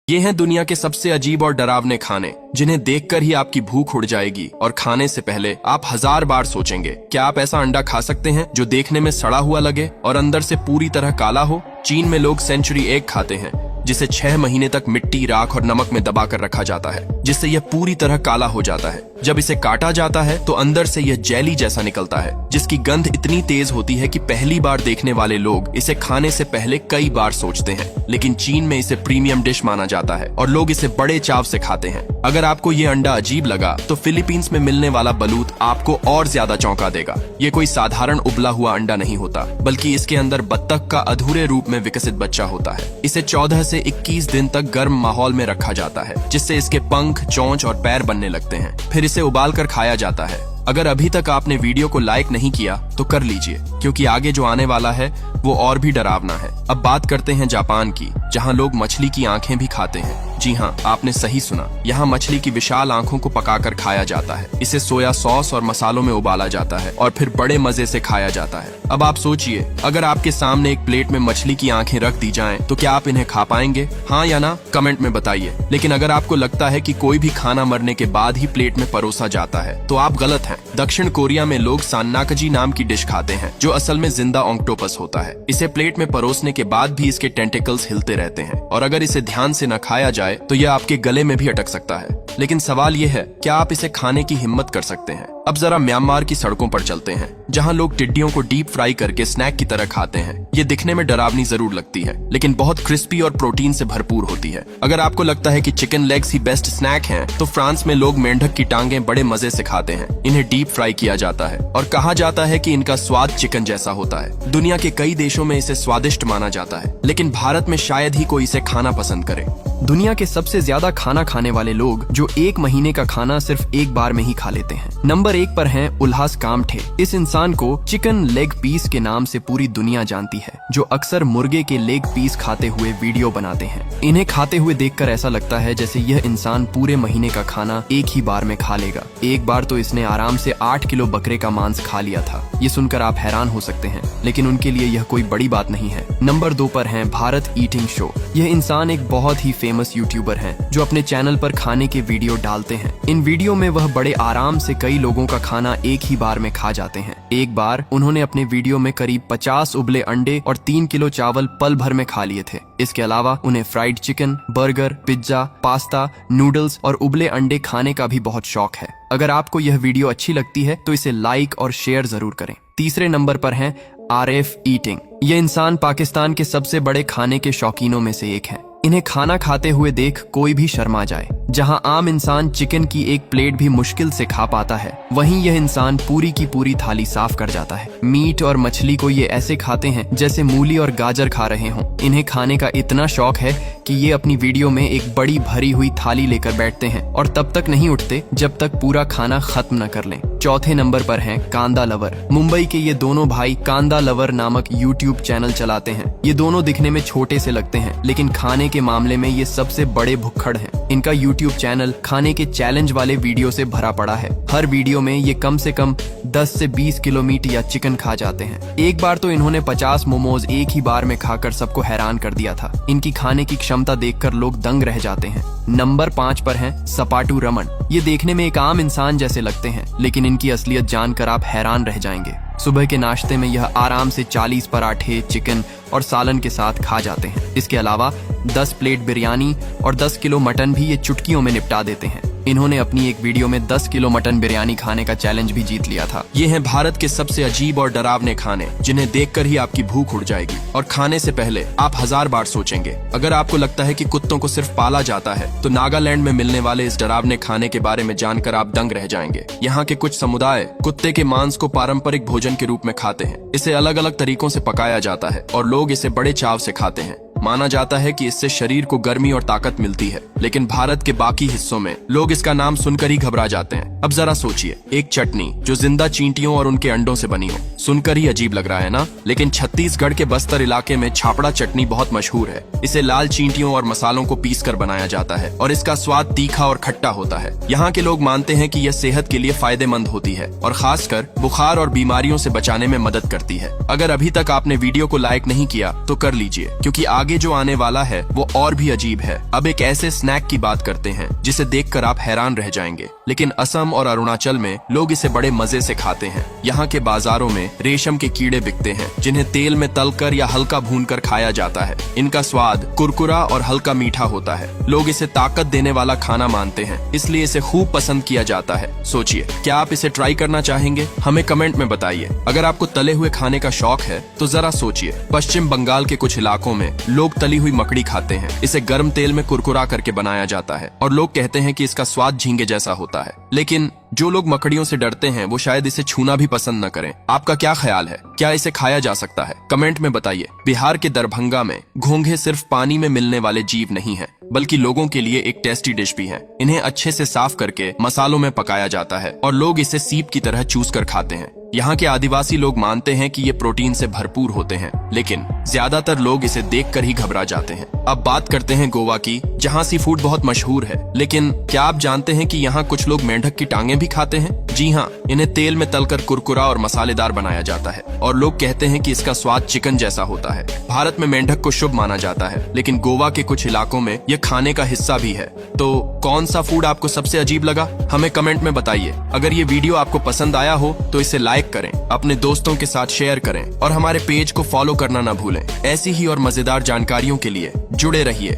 ये हैं दुनिया के सबसे अजीब और डरावने खाने, जिन्हें देखकर ही आपकी भूख उड़ जाएगी और खाने से पहले आप 1000 बार सोचेंगे। क्या आप ऐसा अंडा खा सकते हैं जो देखने में सड़ा हुआ लगे और अंदर से पूरी तरह काला हो? चीन में लोग सेंचुरी एग खाते हैं, जिसे 6 महीने तक मिट्टी, राख और नमक में दबाकर रखा जाता है, जिससे यह पूरी तरह काला हो जाता है। जब इसे काटा जाता है तो अंदर से यह जेली जैसा निकलता है, जिसकी गंध इतनी तेज होती है कि पहली बार देखने वाले लोग इसे खाने से पहले कई बार सोचते हैं। लेकिन चीन में इसे प्रीमियम डिश माना जाता है और लोग इसे बड़े चाव से खाते हैं। अगर आपको ये अंडा अजीब लगा तो फिलीपींस में मिलने वाला बलूत आपको और ज्यादा चौंका देगा। ये कोई साधारण उबला हुआ अंडा नहीं होता, बल्कि इसके अंदर बत्तख का अधूरे रूप में विकसित बच्चा होता है। इसे 14 से 21 दिन तक गर्म माहौल में रखा जाता है, जिससे इसके पंख, चोंच और पैर बनने लगते हैं। फिर इसे उबालकर खाया जाता है। अगर अभी तक आपने वीडियो को लाइक नहीं किया तो कर लीजिए, क्योंकि आगे जो आने वाला है वो और भी डरावना है। अब बात करते हैं जापान की, जहां लोग मछली की आंखें भी खाते हैं। जी हाँ, आपने सही सुना। यहाँ मछली की विशाल आंखों को पकाकर खाया जाता है। इसे सोया सॉस और मसालों में उबाला जाता है और फिर बड़े मजे से खाया जाता है। अब आप सोचिए, अगर आपके सामने एक प्लेट में मछली की आंखें रख दी जाएं, तो क्या आप इन्हें खा पाएंगे? हाँ या ना, कमेंट में बताइए। लेकिन अगर आपको लगता है कि कोई भी खाना मरने के बाद ही प्लेट में परोसा जाता है, तो आप गलत हैं। दक्षिण कोरिया में लोग सान्नाकजी नाम की डिश खाते हैं, जो असल में जिंदा ऑक्टोपस होता है। इसे प्लेट में परोसने के बाद भी इसके टेंटिकल्स हिलते रहते हैं, और अगर इसे ध्यान से न खाया जाए तो यह आपके गले में भी अटक सकता है। लेकिन सवाल यह है, क्या आप इसे खाने की हिम्मत कर सकते हैं? अब जरा म्यांमार की सड़कों पर चलते हैं, जहां लोग टिड्डियों को डीप फ्राई करके स्नैक की तरह खाते हैं। ये दिखने में डरावनी जरूर लगती है, लेकिन बहुत क्रिस्पी और प्रोटीन से भरपूर होती है। अगर आपको लगता है कि चिकन लेग्स ही बेस्ट स्नैक हैं, तो फ्रांस में लोग मेंढक की टांगें बड़े मजे से खाते हैं। इन्हें डीप फ्राई किया जाता है और कहा जाता है कि इनका स्वाद चिकन जैसा होता है। दुनिया के कई देशों में इसे स्वादिष्ट माना जाता है, लेकिन भारत में शायद ही कोई इसे खाना पसंद करे। दुनिया के सबसे ज्यादा खाना खाने वाले लोग, जो 1 महीने का खाना सिर्फ एक बार में ही खा लेते हैं। नंबर 1 पर हैं उल्हास कामठे। इस इंसान को चिकन लेग पीस के नाम से पूरी दुनिया जानती है, जो अक्सर मुर्गे के लेग पीस खाते हुए वीडियो बनाते हैं। इन्हें खाते हुए देखकर ऐसा लगता है जैसे यह इंसान पूरे महीने का खाना एक ही बार में खा लेगा। एक बार तो इसने आराम से 8 किलो बकरे का मांस खा लिया था। ये सुनकर आप हैरान हो सकते हैं, लेकिन उनके लिए यह कोई बड़ी बात नहीं है। नंबर 2 पर है भारत ईटिंग शो। यह इंसान एक बहुत ही फेमस यूट्यूबर हैं, जो अपने चैनल पर खाने के वीडियो डालते हैं। इन वीडियो में वह बड़े आराम से कई लोगों का खाना एक ही बार में खा जाते हैं। एक बार उन्होंने अपने वीडियो में करीब 50 उबले अंडे और 3 किलो चावल पल भर में खा लिए थे। इसके अलावा उन्हें fried chicken, burger, pizza, pasta, noodles और उबले अंडे खाने का भी बहुत शौक है। अगर आपको यह वीडियो अच्छी लगती है तो इसे लाइक और शेयर जरूर करें। तीसरे नंबर पर हैं आरएफ ईटिंग। यह इंसान पाकिस्तान के सबसे बड़े खाने के शौकीनों में से एक है। इन्हें खाना खाते हुए देख कोई भी शर्मा जाए। जहां आम इंसान चिकन की एक प्लेट भी मुश्किल से खा पाता है, वहीं यह इंसान पूरी की पूरी थाली साफ कर जाता है। मीट और मछली को ये ऐसे खाते हैं जैसे मूली और गाजर खा रहे हों। इन्हें खाने का इतना शौक है कि ये अपनी वीडियो में एक बड़ी भरी हुई थाली लेकर बैठते हैं और तब तक नहीं उठते जब तक पूरा खाना खत्म न कर लें। चौथे नंबर पर हैं कांदा लवर। मुंबई के ये दोनों भाई कांदा लवर नामक यूट्यूब चैनल चलाते हैं। ये दोनों दिखने में छोटे से लगते हैं, लेकिन खाने के मामले में ये सबसे बड़े भुक्खड़ हैं। इनका यूट्यूब चैनल खाने के चैलेंज वाले वीडियो से भरा पड़ा है। हर वीडियो में ये कम से कम 10 से 20 किलो मीट या चिकन खा जाते हैं। एक बार तो इन्होंने 50 मोमोज एक ही बार में खाकर सबको हैरान कर दिया था। इनकी खाने की क्षमता देखकर लोग दंग रह जाते हैं। नंबर 5 पर हैं सपाटू रमन। ये देखने में एक आम इंसान जैसे लगते हैं, लेकिन इनकी असलियत जानकर आप हैरान रह जाएंगे। सुबह के नाश्ते में यह आराम से 40 पराठे, चिकन और सालन के साथ खा जाते हैं। इसके अलावा 10 प्लेट बिरयानी और 10 किलो मटन भी ये चुटकियों में निपटा देते हैं। इन्होंने अपनी एक वीडियो में 10 किलो मटन बिरयानी खाने का चैलेंज भी जीत लिया था। ये हैं भारत के सबसे अजीब और डरावने खाने, जिन्हें देखकर ही आपकी भूख उड़ जाएगी और खाने से पहले आप 1000 बार सोचेंगे। अगर आपको लगता है कि कुत्तों को सिर्फ पाला जाता है, तो नागालैंड में मिलने वाले इस डरावने खाने के बारे में जानकर आप दंग रह जाएंगे। यहाँ के कुछ समुदाय कुत्ते के मांस को पारंपरिक भोजन के रूप में खाते हैं। इसे अलग अलग तरीकों से पकाया जाता है और लोग इसे बड़े चाव से खाते हैं। माना जाता है कि इससे शरीर को गर्मी और ताकत मिलती है, लेकिन भारत के बाकी हिस्सों में लोग इसका नाम सुनकर ही घबरा जाते हैं। अब जरा सोचिए, एक चटनी जो जिंदा चींटियों और उनके अंडों से बनी हो, सुनकर ही अजीब लग रहा है ना, लेकिन छत्तीसगढ़ के बस्तर इलाके में छापड़ा चटनी बहुत मशहूर है। इसे लाल चींटियों और मसालों को पीसकर बनाया जाता है और इसका स्वाद तीखा और खट्टा होता है। यहाँ के लोग मानते हैं कि यह सेहत के लिए फायदेमंद होती है और खासकर बुखार और बीमारियों से बचाने में मदद करती है। अगर अभी तक आपने वीडियो को लाइक नहीं किया तो कर लीजिए, क्योंकि आगे जो आने वाला है वो और भी अजीब है। अब एक ऐसे स्नैक की बात करते हैं जिसे देखकर आप हैरान रह जाएंगे, लेकिन असम और अरुणाचल में लोग इसे बड़े मजे से खाते हैं। यहाँ के बाजारों में रेशम के कीड़े बिकते हैं जिन्हें तेल में तलकर या हल्का भूनकर खाया जाता है। इनका स्वाद कुरकुरा और हल्का मीठा होता है। लोग इसे ताकत देने वाला खाना मानते हैं, इसलिए इसे खूब पसंद किया जाता है। सोचिए, क्या आप इसे ट्राई करना चाहेंगे? हमें कमेंट में बताइए। अगर आपको तले हुए खाने का शौक है तो जरा सोचिए, पश्चिम बंगाल के कुछ इलाकों में लोग तली हुई मकड़ी खाते हैं। इसे गर्म तेल में कुरकुरा करके बनाया जाता है और लोग कहते हैं कि इसका स्वाद झींगे जैसा होता है। लेकिन जो लोग मकड़ियों से डरते हैं वो शायद इसे छूना भी पसंद न करें। आपका क्या ख्याल है? क्या इसे खाया जा सकता है? कमेंट में बताइए। बिहार के दरभंगा में घोंघे सिर्फ पानी में मिलने वाले जीव नहीं हैं, बल्कि लोगों के लिए एक टेस्टी डिश भी है। इन्हें अच्छे से साफ करके मसालों में पकाया जाता है और लोग इसे सीप की तरह चूस कर खाते हैं। यहाँ के आदिवासी लोग मानते हैं कि ये प्रोटीन से भरपूर होते हैं, लेकिन ज्यादातर लोग इसे देखकर ही घबरा जाते हैं। अब बात करते हैं गोवा की, जहाँ सी फूड बहुत मशहूर है। लेकिन क्या आप जानते हैं कि यहाँ कुछ लोग मेंढक की टांगें भी खाते हैं? जी हाँ, इन्हें तेल में तलकर कुरकुरा और मसालेदार बनाया जाता है और लोग कहते हैं कि इसका स्वाद चिकन जैसा होता है। भारत में मेंढक को शुभ माना जाता है, लेकिन गोवा के कुछ इलाकों में यह खाने का हिस्सा भी है। तो कौन सा फूड आपको सबसे अजीब लगा? हमें कमेंट में बताइए। अगर ये वीडियो आपको पसंद आया हो तो इसे लाइक करें, अपने दोस्तों के साथ शेयर करें और हमारे पेज को फॉलो करना न भूलें। ऐसी ही और मजेदार जानकारियों के लिए जुड़े रहिए।